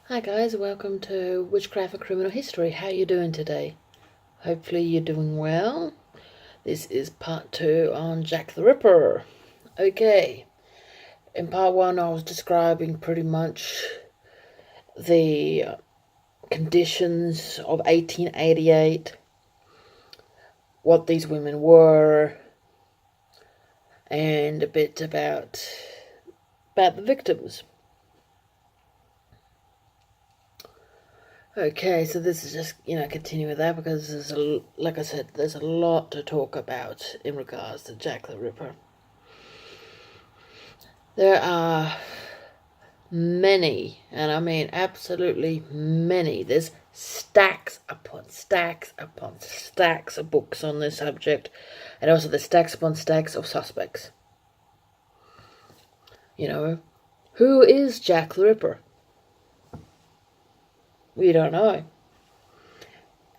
Hi guys, welcome to Witchcraft and Criminal History. How you doing today? Hopefully you're doing well. This is part 2 on Jack the Ripper. Okay, in part 1 I was describing pretty much the conditions of 1888, what these women were, and a bit about the victims. Okay, so this is just, continue with that because there's like I said, there's a lot to talk about in regards to Jack the Ripper. There are many, and I mean absolutely many. There's stacks upon stacks upon stacks of books on this subject, and also the stacks upon stacks of suspects. Who is Jack the Ripper? We don't know.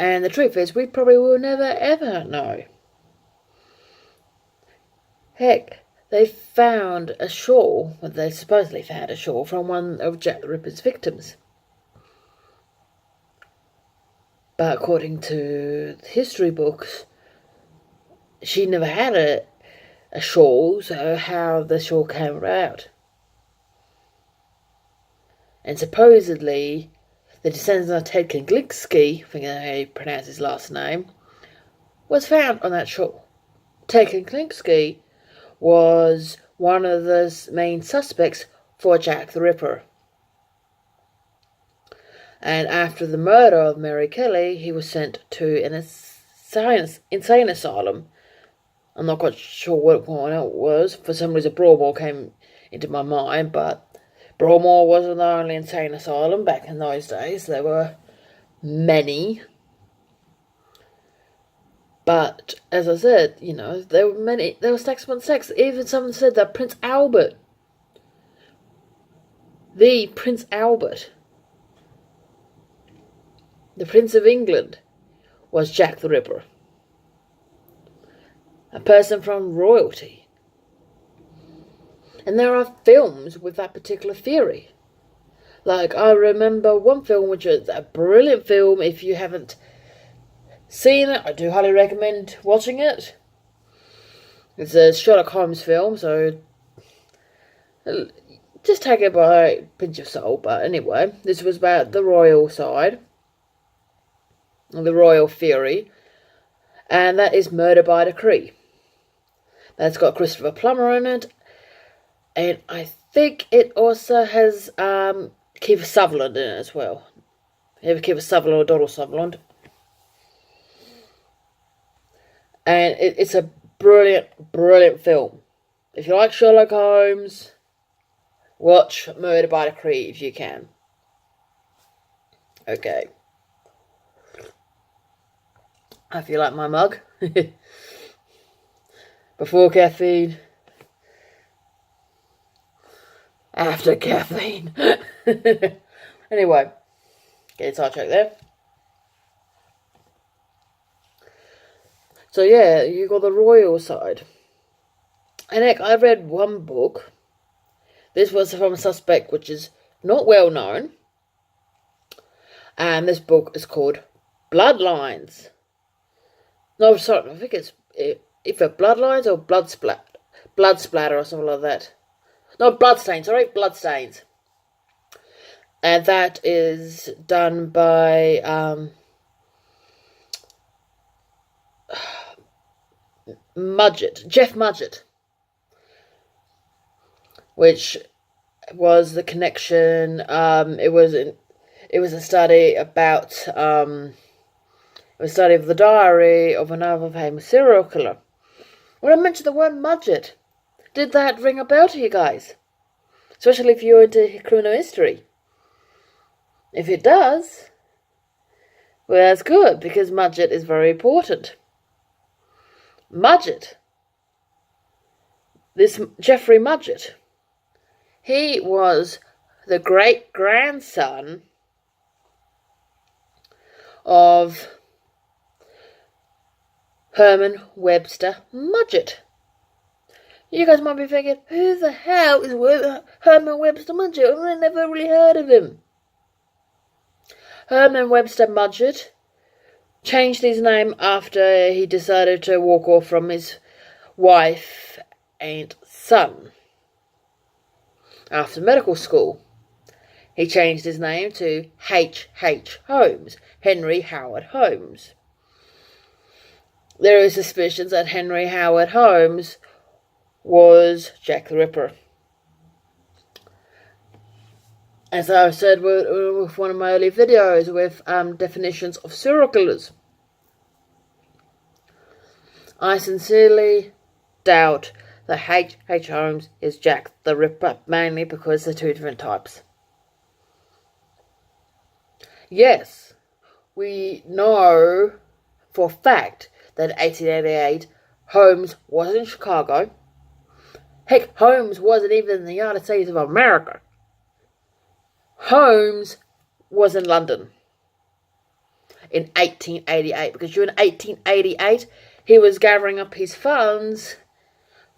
And the truth is, we probably will never ever know. Heck, they found a shawl, well, they supposedly found a shawl from one of Jack the Ripper's victims. But according to the history books, she never had a shawl, so how the shawl came about. And supposedly, the descendants of Ted Kinglinski, I think that's how you pronounce his last name, was found on that shawl. Ted Kinglinski was one of the main suspects for Jack the Ripper. And after the murder of Mary Kelly, he was sent to an insane asylum. I'm not quite sure what one it was. For some reason, Broadmoor came into my mind, but Broadmoor wasn't the only insane asylum back in those days. There were many. But, as I said, there were many. There were stacks upon stacks. Even someone said that Prince Albert, the Prince Albert, the Prince of England, was Jack the Ripper. A person from royalty. And there are films with that particular theory. Like, I remember one film which is a brilliant film. If you haven't seen it, I do highly recommend watching it. It's a Sherlock Holmes film, so just take it by a pinch of salt. But anyway, this was about the royal side, the royal theory, and that is Murder by Decree. That's got Christopher Plummer in it, and I think it also has Kiefer Sutherland in it as well. Either Kiefer Sutherland or Donald Sutherland. And it's a brilliant, brilliant film. If you like Sherlock Holmes, watch Murder by Decree if you can. Okay. I feel like my mug. Before caffeine. After caffeine. Anyway, get a sidetrack there. So yeah, you got the royal side. And heck, I read one book. This was from a suspect which is not well known. And this book is called Bloodlines. No, sorry, I think it's either Bloodlines or Blood Splatter or something like that. No, Bloodstains, sorry, Bloodstains. And that is done by Jeff Mudgett, which was the connection. It was a study about a study of the diary of another famous serial killer. When I mentioned the word Mudgett, did that ring a bell to you guys? Especially if you're into criminal history. If it does, well, that's good, because Mudgett is very important. Mudgett, this Geoffrey Mudgett, he was the great-grandson of Herman Webster Mudgett. You guys might be thinking, who the hell is Herman Webster Mudgett? I've never really heard of him. Herman Webster Mudgett changed his name after he decided to walk off from his wife and son. After medical school, he changed his name to H. Holmes, Henry Howard Holmes. There is suspicions that Henry Howard Holmes was Jack the Ripper. As I said with one of my early videos with definitions of serial killers, I sincerely doubt that H. Holmes is Jack the Ripper, mainly because they're two different types. Yes, we know for a fact that in 1888 Holmes was in Chicago. Heck, Holmes wasn't even in the United States of America. Holmes was in London in 1888, because during 1888 he was gathering up his funds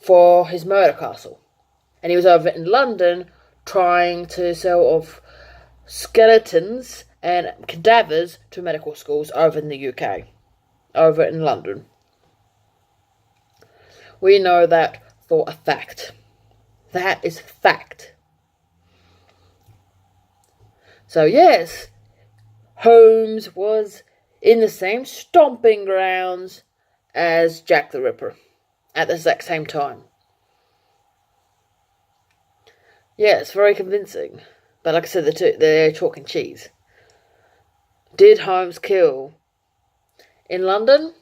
for his murder castle, and he was over in London trying to sell off skeletons and cadavers to medical schools over in the UK, over in London. We know that for a fact. That is fact. So yes, Holmes was in the same stomping grounds as Jack the Ripper at the exact same time. Yes, very convincing. But like I said, they're chalk and cheese. Did Holmes kill in London?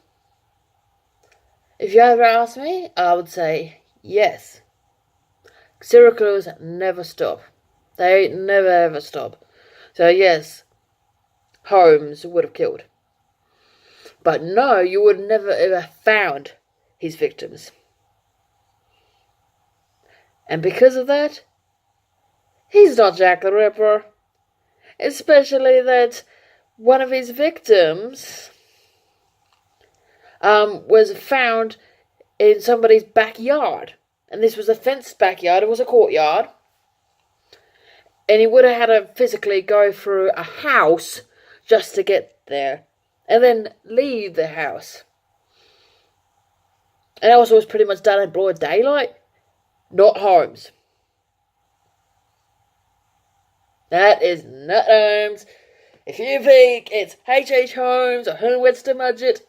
If you ever ask me, I would say yes. Serial killers never stop. They never ever stop. So yes, Holmes would have killed. But no, you would never ever found his victims. And because of that, he's not Jack the Ripper. Especially that one of his victims was found in somebody's backyard. And this was a fenced backyard. It was a courtyard. And he would have had to physically go through a house just to get there. And then leave the house. And also was pretty much done in broad daylight. Not Holmes. That is not Holmes. If you think it's H. Holmes or Herman Webster Mudgett,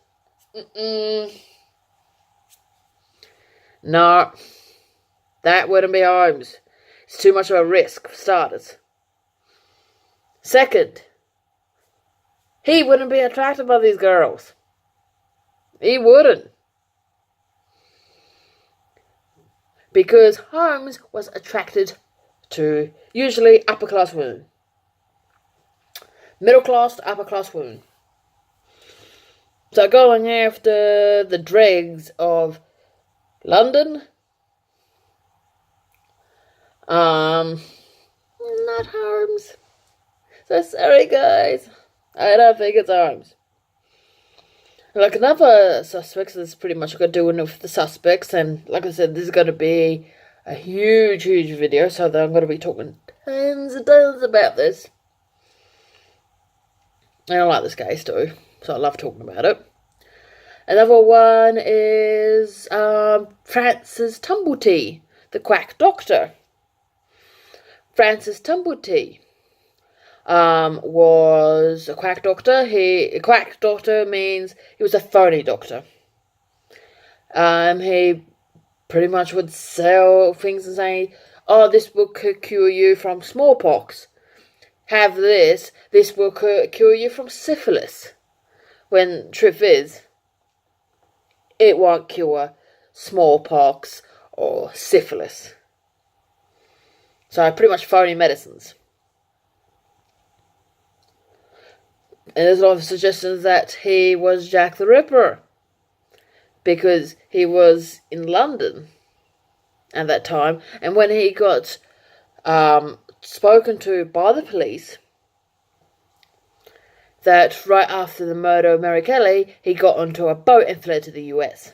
no, that wouldn't be Holmes. It's too much of a risk, for starters. Second, he wouldn't be attracted by these girls. He wouldn't. Because Holmes was attracted to usually upper-class women. Middle-class to upper-class women. So going after the dregs of London, not Holmes. So sorry, guys. I don't think it's Holmes. Like another suspects, this is pretty much got to do with the suspects, and like I said, this is going to be a huge video, so that I'm going to be talking tons and tons about this. And I like this case too, so I love talking about it. Another one is Francis Tumblety, the quack doctor. Francis Tumblety was a quack doctor. A quack doctor means he was a phony doctor. He pretty much would sell things and say, oh, this will cure you from smallpox. Have this will cure you from syphilis. When truth is, it won't cure smallpox or syphilis. So pretty much phony medicines. And there's a lot of suggestions that he was Jack the Ripper, because he was in London at that time, and when he got spoken to by the police, that right after the murder of Mary Kelly, he got onto a boat and fled to the US.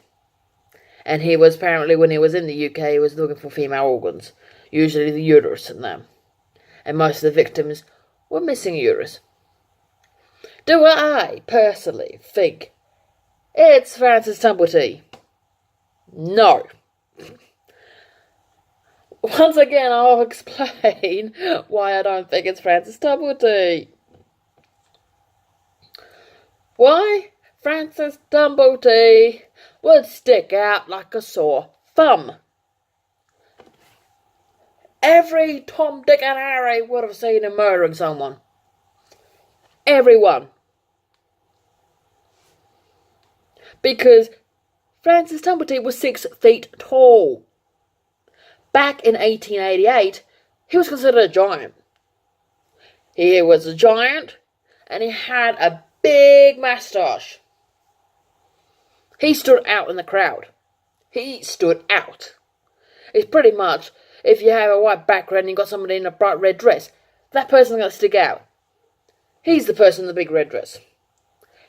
And he was apparently, when he was in the UK, he was looking for female organs, usually the uterus in them. And most of the victims were missing uterus. Do I personally think it's Francis Tumblety? No. Once again, I'll explain why I don't think it's Francis Tumblety. Why? Francis Tumblety would stick out like a sore thumb. Every Tom, Dick and Harry would have seen him murdering someone. Everyone. Because Francis Tumblety was 6 feet tall. Back in 1888, he was considered a giant. He was a giant, and he had a big moustache. He stood out in the crowd. He stood out. It's pretty much, if you have a white background and you've got somebody in a bright red dress, that person's going to stick out. He's the person in the big red dress.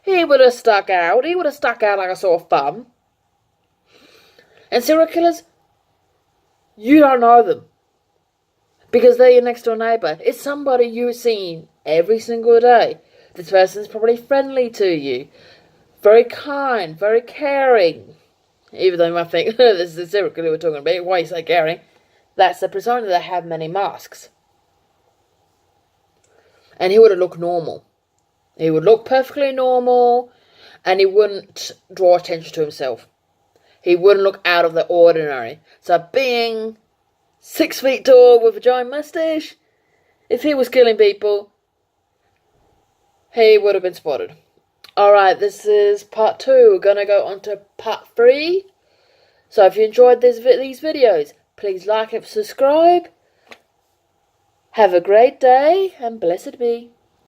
He would have stuck out. He would have stuck out like a sore thumb. And serial killers, you don't know them. Because they're your next door neighbour. It's somebody you've seen every single day. This person's probably friendly to you. Very kind, very caring. Even though you might think, this is a serial killer we're talking about. Why are you so caring? That's the persona that have many masks. And he would have looked normal. He would look perfectly normal, and he wouldn't draw attention to himself. He wouldn't look out of the ordinary. So being 6 feet tall with a giant mustache, if he was killing people, he would have been spotted. Alright, this is part 2. We're going to go on to part 3. So if you enjoyed these videos, please like and subscribe. Have a great day, and blessed be.